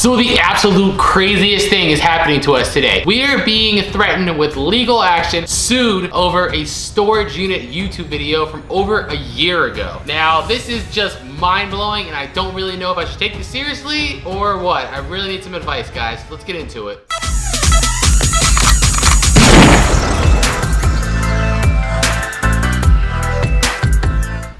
So the absolute craziest thing is happening to us today. We are being threatened with legal action, sued over a storage unit YouTube video from over a year ago. Now, this is just mind-blowing and I don't really know if I should take this seriously or what. I really need some advice, guys. Let's get into it.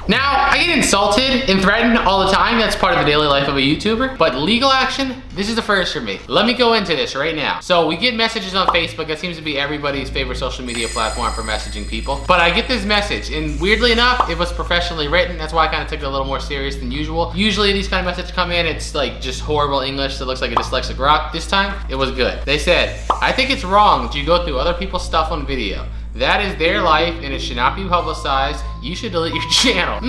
Now, I get insulted and threatened all the time. That's part of the daily life of a YouTuber. But legal action, this is the first for me. Let me go into this right now. So we get messages on Facebook. That seems to be everybody's favorite social media platform for messaging people. But I get this message, and weirdly enough, it was professionally written. That's why I kind of took it a little more serious than usual. Usually these kind of messages come in, it's like just horrible English that looks like a dyslexic rock. This time, it was good. They said, I think it's wrong that you go through other people's stuff on video. That is their life and it should not be publicized. You should delete your channel.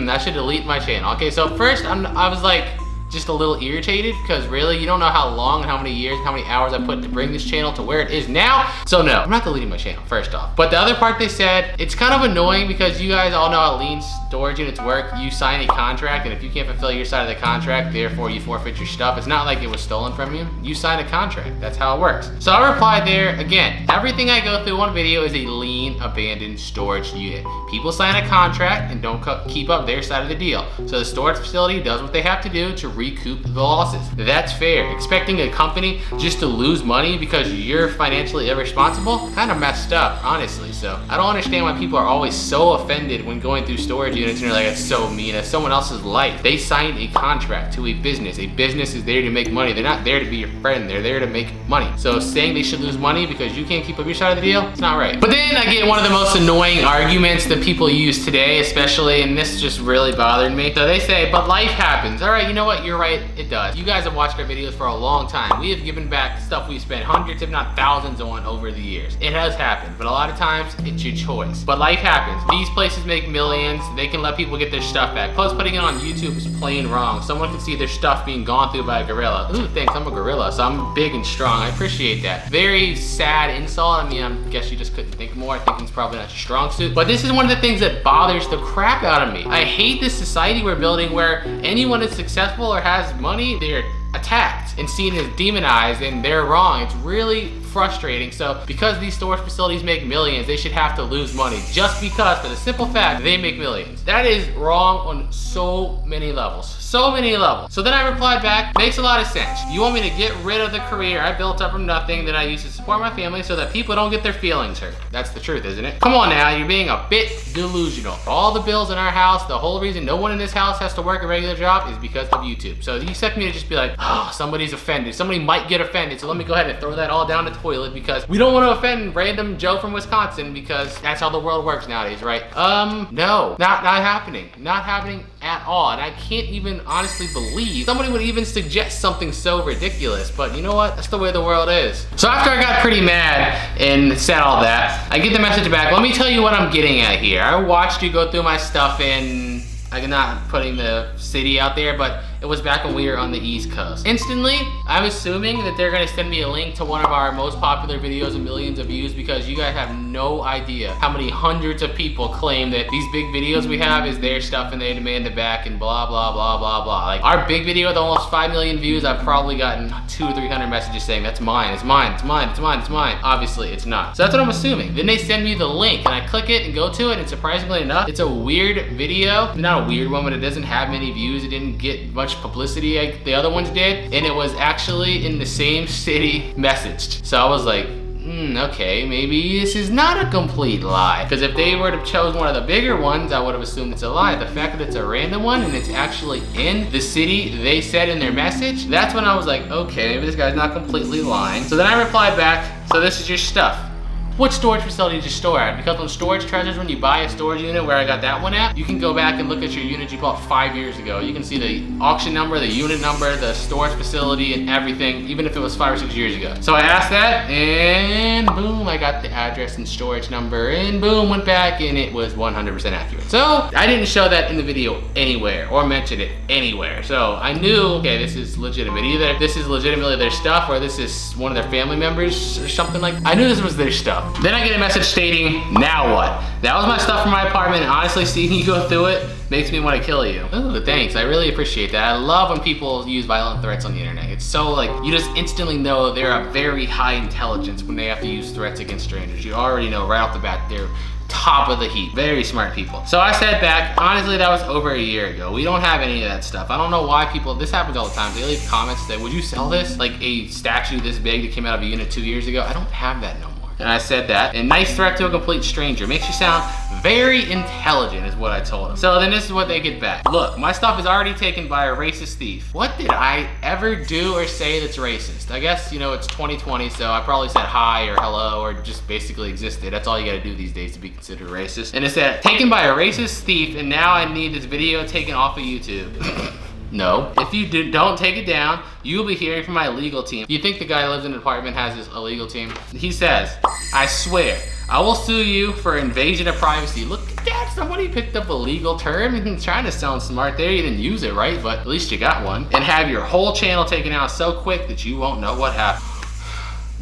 I should delete my channel. Okay, so first I was like, just a little irritated because really you don't know how long and how many years and how many hours I put to bring this channel to where it is now. So no, I'm not deleting my channel, first off. But the other part they said, it's kind of annoying because you guys all know how lean storage units work. You sign a contract and if you can't fulfill your side of the contract, therefore you forfeit your stuff. It's not like it was stolen from you. You signed a contract, that's how it works. So I replied there, again, everything I go through on video is a lean abandoned storage unit. People sign a contract and don't keep up their side of the deal. So the storage facility does what they have to do to recoup the losses. That's fair. Expecting a company just to lose money because you're financially irresponsible, kind of messed up, honestly. So I don't understand why people are always so offended when going through storage units and they're like, it's so mean. It's someone else's life. They signed a contract to a business. A business is there to make money. They're not there to be your friend. They're there to make money. So saying they should lose money because you can't keep up your side of the deal, it's not right. But then I get one of the most annoying arguments that people use today, especially, and this just really bothered me. So they say, but life happens. All right, you know what? You're right, it does. You guys have watched our videos for a long time. We have given back stuff we've spent hundreds, if not thousands on over the years. It has happened, but a lot of times it's your choice. But life happens. These places make millions. They can let people get their stuff back. Plus, putting it on YouTube is plain wrong. Someone can see their stuff being gone through by a gorilla. Ooh, thanks, I'm a gorilla, so I'm big and strong. I appreciate that. Very sad insult. I mean, I guess you just couldn't think more. Thinking's probably not your strong suit. But this is one of the things that bothers the crap out of me. I hate this society we're building where anyone is successful or has money, they're attacked and seen as demonized and they're wrong. It's really frustrating. So because these storage facilities make millions, they should have to lose money just because, for the simple fact they make millions. That is wrong on so many levels. So many levels. So then I replied back, makes a lot of sense. You want me to get rid of the career I built up from nothing that I used to support my family so that people don't get their feelings hurt. That's the truth, isn't it? Come on now, you're being a bit delusional. All the bills in our house, the whole reason no one in this house has to work a regular job is because of YouTube. So you expect me to just be like, oh, somebody's offended. Somebody might get offended. So let me go ahead and throw that all down the toilet because we don't want to offend random Joe from Wisconsin because that's how the world works nowadays, right? No, not happening. Not happening at all. And I can't even honestly believe somebody would even suggest something so ridiculous, but you know what? That's the way the world is. So after I got pretty mad and said all that, I get the message back. Let me tell you what I'm getting at here. I watched you go through my stuff in, I'm not putting the city out there, but it was back when we were on the East Coast. Instantly, I'm assuming that they're gonna send me a link to one of our most popular videos and millions of views because you guys have no idea how many hundreds of people claim that these big videos we have is their stuff and they demand it back and blah, blah, blah, blah, blah. Like our big video with almost 5 million views, I've probably gotten 200 or 300 messages saying that's mine, it's mine, it's mine, it's mine, it's mine. Obviously, it's not. So that's what I'm assuming. Then they send me the link and I click it and go to it and surprisingly enough, it's a weird video. Not a weird one, but it doesn't have many views. It didn't get much publicity like the other ones did, and it was actually in the same city messaged. So I was like, okay, maybe this is not a complete lie. Because if they were to chose one of the bigger ones, I would have assumed it's a lie. The fact that it's a random one and it's actually in the city they said in their message, that's when I was like, okay, maybe this guy's not completely lying. So then I replied back, so this is your stuff. What storage facility did you store at? Because on Storage Treasures, when you buy a storage unit where I got that one at, you can go back and look at your unit you bought 5 years ago. You can see the auction number, the unit number, the storage facility, and everything, even if it was 5 or 6 years ago. So I asked that, and boom, I got the address and storage number, and boom, went back, and it was 100% accurate. So I didn't show that in the video anywhere, or mention it anywhere. So I knew, okay, this is legitimate. Either this is legitimately their stuff, or this is one of their family members, or something like that. I knew this was their stuff. Then I get a message stating, now what? That was my stuff from my apartment, and honestly, seeing you go through it makes me want to kill you. Oh, thanks, I really appreciate that. I love when people use violent threats on the internet. So like, you just instantly know they're a very high intelligence when they have to use threats against strangers. You already know right off the bat they're top of the heap. Very smart people. So I said back, honestly, that was over a year ago. We don't have any of that stuff. I don't know why people, this happens all the time. They leave comments that, would you sell this? Like a statue this big that came out of a unit 2 years ago. I don't have that no more. And I said that. And nice threat to a complete stranger. Makes you sound very intelligent is what I told him. So then this is what they get back. Look, my stuff is already taken by a racist thief. What did I ever do or say that's racist? I guess, you know, it's 2020, so I probably said hi or hello or just basically existed. That's all you gotta do these days to be considered racist. And it said, taken by a racist thief, and now I need this video taken off of YouTube. No. If you don't take it down, you'll be hearing from my legal team. You think the guy who lives in an apartment has his legal team? He says, I swear, I will sue you for invasion of privacy. Look at that, somebody picked up a legal term and trying to sound smart there. You didn't use it right, but at least you got one. And have your whole channel taken out so quick that you won't know what happened.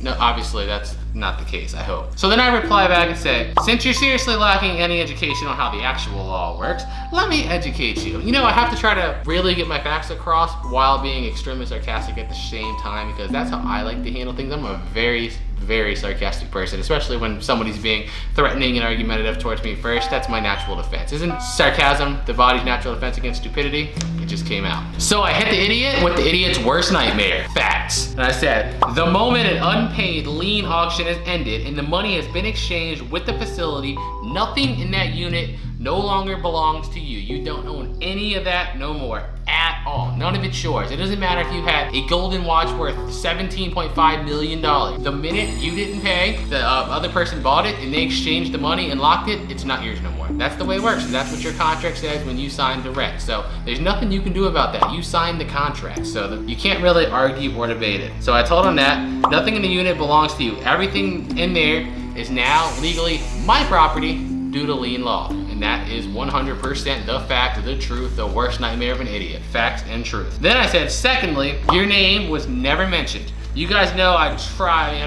No, obviously that's not the case, I hope. So then I reply back and say, since you're seriously lacking any education on how the actual law works, let me educate you. You know, I have to try to really get my facts across while being extremely sarcastic at the same time, because that's how I like to handle things. I'm a very sarcastic person, especially when somebody's being threatening and argumentative towards me first. That's my natural defense. Isn't sarcasm the body's natural defense against stupidity? It just came out. So I hit the idiot with the idiot's worst nightmare, facts. And I said, the moment an unpaid lien auction has ended and the money has been exchanged with the facility, nothing in that unit no longer belongs to you. You don't own any of that no more at all. None of it's yours. It doesn't matter if you had a golden watch worth $17.5 million. The minute you didn't pay, the other person bought it and they exchanged the money and locked it, it's not yours no more. That's the way it works. That's what your contract says when you sign the rent. So there's nothing you can do about that. You signed the contract, so you can't really argue or debate it. So I told him that nothing in the unit belongs to you. Everything in there is now legally my property due to lien law. And that is 100% the fact, the truth, the worst nightmare of an idiot. Facts and truth. Then I said, secondly, your name was never mentioned. You guys know I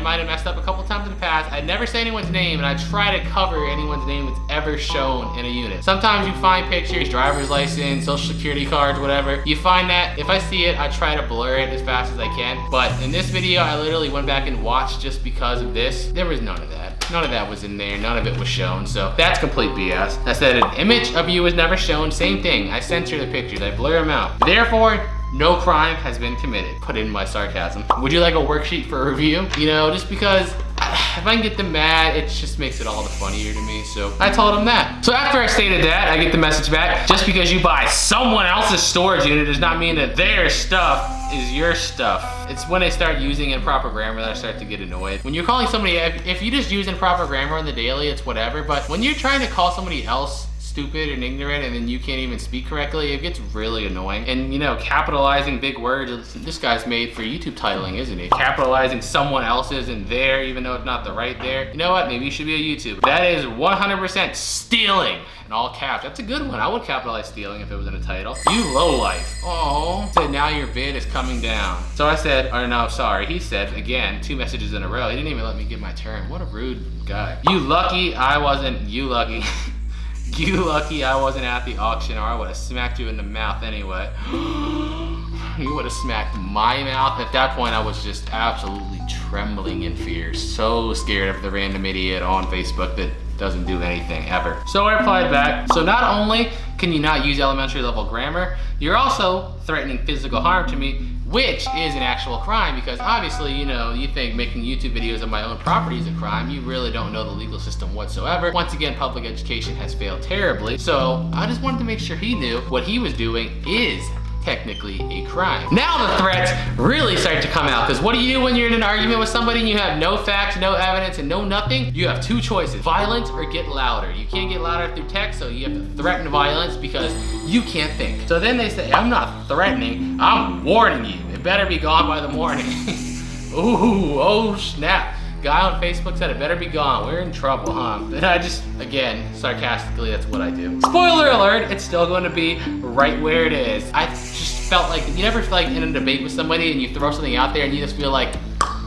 might have messed up a couple times in the past. I never say anyone's name, and I try to cover anyone's name that's ever shown in a unit. Sometimes you find pictures, driver's license, social security cards, whatever. You find that, if I see it, I try to blur it as fast as I can. But in this video, I literally went back and watched just because of this. There was none of that. None of that was in there, none of it was shown, so that's complete BS. I said an image of you was never shown, same thing. I censor the pictures, I blur them out. Therefore, no crime has been committed. Put in my sarcasm. Would you like a worksheet for a review? You know, just because if I can get them mad, it just makes it all the funnier to me, so I told him that. So after I stated that, I get the message back, just because you buy someone else's storage unit does not mean that their stuff is your stuff. It's when I start using improper grammar that I start to get annoyed. When you're calling somebody, if you just use improper grammar in the daily, it's whatever, but when you're trying to call somebody else stupid and ignorant and then you can't even speak correctly, it gets really annoying. And you know, capitalizing big words, this guy's made for YouTube titling, isn't he? Capitalizing someone else's in there, even though it's not the right there. You know what, maybe you should be a YouTuber. That is 100% stealing. In all caps, that's a good one. I would capitalize stealing if it was in a title. You lowlife. Oh, said now your bid is coming down. So I said, or no, sorry, he said, again, 2 messages in a row. He didn't even let me get my turn. What a rude guy. You lucky I wasn't, you lucky. You lucky I wasn't at the auction, or I would have smacked you in the mouth anyway. You would have smacked my mouth. At that point, I was just absolutely trembling in fear. So scared of the random idiot on Facebook that doesn't do anything ever. So I replied back, so not only can you not use elementary level grammar, you're also threatening physical harm to me, which is an actual crime, because obviously, you know, you think making YouTube videos on my own property is a crime. You really don't know the legal system whatsoever. Once again, public education has failed terribly. So I just wanted to make sure he knew what he was doing is technically a crime. Now the threats really start to come out, because what do you do when you're in an argument with somebody and you have no facts, no evidence, and no nothing? You have 2 choices, violence or get louder. You can't get louder through text, so you have to threaten violence because you can't think. So then they say, I'm not threatening, I'm warning you. It better be gone by the morning. Ooh, oh snap. Guy on Facebook said it better be gone. We're in trouble, huh? And I just, again, sarcastically, that's what I do. Spoiler alert, it's still going to be right where it is. I just felt like, you never feel like in a debate with somebody and you throw something out there and you just feel like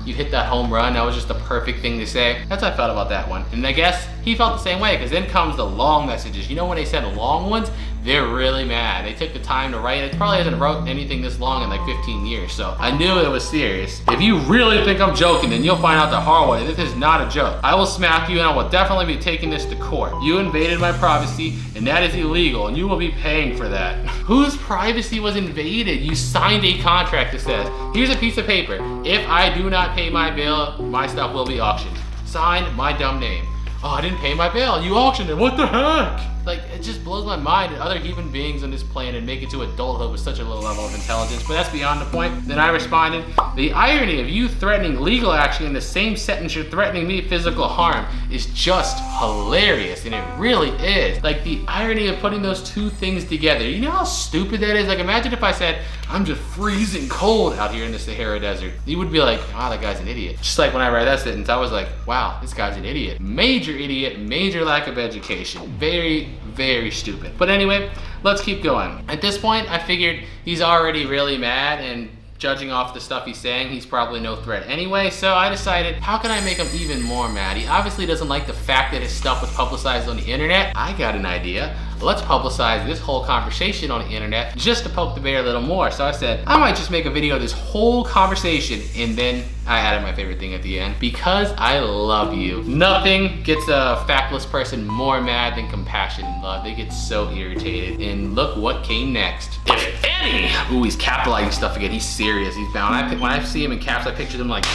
you hit that home run. That was just the perfect thing to say. That's how I felt about that one. And I guess he felt the same way, because then comes the long messages. You know when they send long ones, they're really mad. They took the time to write it. Probably hasn't wrote anything this long in like 15 years, so I knew it was serious. If you really think I'm joking, then you'll find out the hard way. This is not a joke. I will smack you and I will definitely be taking this to court. You invaded my privacy and that is illegal and you will be paying for that. Whose privacy was invaded? You signed a contract that says, here's a piece of paper. If I do not pay my bill, my stuff will be auctioned. Sign my dumb name. Oh, I didn't pay my bill. You auctioned it. What the heck? Like, it just blows my mind that other human beings on this planet make it to adulthood with such a low level of intelligence, but that's beyond the point. Then I responded, the irony of you threatening legal action in the same sentence you're threatening me physical harm is just hilarious, and it really is. Like, the irony of putting those two things together. You know how stupid that is? Like, imagine if I said, I'm just freezing cold out here in the Sahara Desert. You would be like, wow, that guy's an idiot. Just like when I read that sentence, I was like, wow, this guy's an idiot. Major idiot, major lack of education. Very, very stupid. But anyway, let's keep going. At this point, I figured he's already really mad, and judging off the stuff he's saying, he's probably no threat anyway, so I decided, how can I make him even more mad? He obviously doesn't like the fact that his stuff was publicized on the internet. I got an idea. Let's publicize this whole conversation on the internet just to poke the bear a little more. So I said, I might just make a video of this whole conversation, and then I added my favorite thing at the end. Because I love you. Nothing gets a factless person more mad than compassion and love. They get so irritated. And look what came next. If any, ooh, he's capitalizing stuff again. He's serious, he's bound. When I see him in caps, I picture them like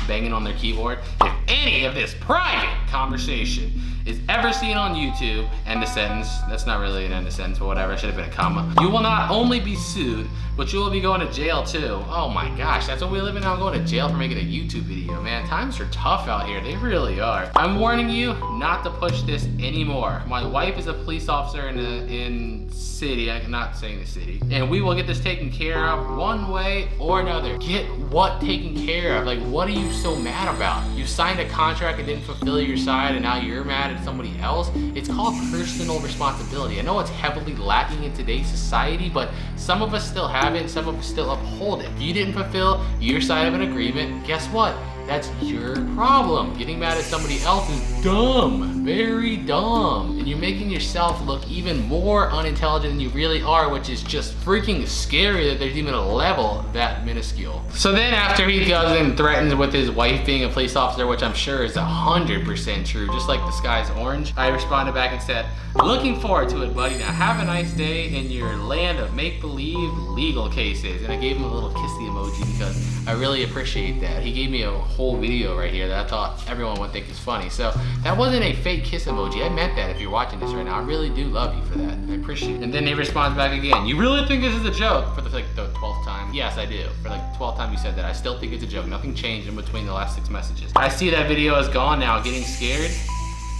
banging on their keyboard. If any of this private conversation is ever seen on YouTube, end of sentence, that's not really an end of sentence, but whatever, it should have been a comma. You will not only be sued, but you will be going to jail too. Oh my gosh, that's what we live in now, going to jail for making a YouTube video. Man, times are tough out here, they really are. I'm warning you not to push this anymore. My wife is a police officer in city, I'm not saying the city, and we will get this taken care of one way or another. Get what taken care of? Like, what are you so mad about? You signed a contract and didn't fulfill your side, and now you're mad at somebody else? It's called personal responsibility. I know it's heavily lacking in today's society, but some of us still have it, and some of us still uphold it. If you didn't fulfill your side of an agreement, guess what? That's your problem. Getting mad at somebody else is dumb, very dumb. And you're making yourself look even more unintelligent than you really are, which is just freaking scary that there's even a level that minuscule. So then after he goes and threatens with his wife being a police officer, which I'm sure is 100% true, just like the sky's orange, I responded back and said, looking forward to it, buddy. Now have a nice day in your land of make-believe legal cases. And I gave him a little kissy emoji because I really appreciate that. He gave me a whole video right here that I thought everyone would think is funny. So that wasn't a fake kiss emoji. I meant that if you're watching this right now. I really do love you for that. I appreciate it. And then he responds back again. You really think this is a joke? For the 12th time. Yes, I do. For like the 12th time you said that. I still think it's a joke. Nothing changed in between the last 6 messages. I see that video is gone now, getting scared.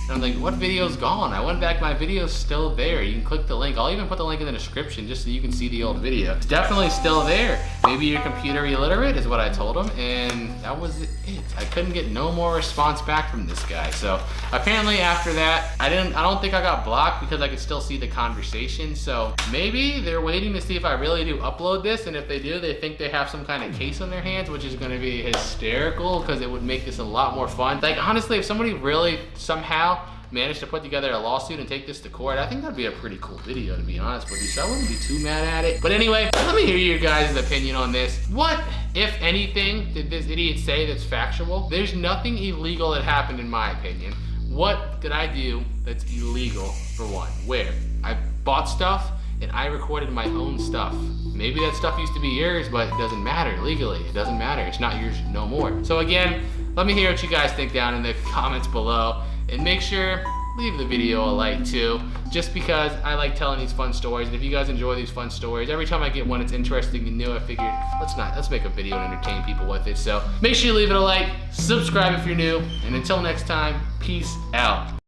And I'm like, what video's gone? I went back, my video's still there. You can click the link. I'll even put the link in the description just so you can see the old video. It's definitely still there. Maybe you're computer illiterate is what I told him, and that was it. I couldn't get no more response back from this guy. So apparently after that, I don't think I got blocked because I could still see the conversation. So maybe they're waiting to see if I really do upload this, and if they do, they think they have some kind of case on their hands, which is gonna be hysterical because it would make this a lot more fun. Like honestly, if somebody really somehow managed to put together a lawsuit and take this to court, I think that'd be a pretty cool video, to be honest with you, so I wouldn't be too mad at it. But anyway, let me hear your guys' opinion on this. What, if anything, did this idiot say that's factual? There's nothing illegal that happened in my opinion. What did I do that's illegal, for one? Where? I bought stuff and I recorded my own stuff. Maybe that stuff used to be yours, but it doesn't matter legally. It doesn't matter, it's not yours no more. So again, let me hear what you guys think down in the comments below. And make sure, leave the video a like too, just because I like telling these fun stories. And if you guys enjoy these fun stories, every time I get one that's interesting and new, I figured, let's make a video and entertain people with it. So make sure you leave it a like, subscribe if you're new, and until next time, peace out.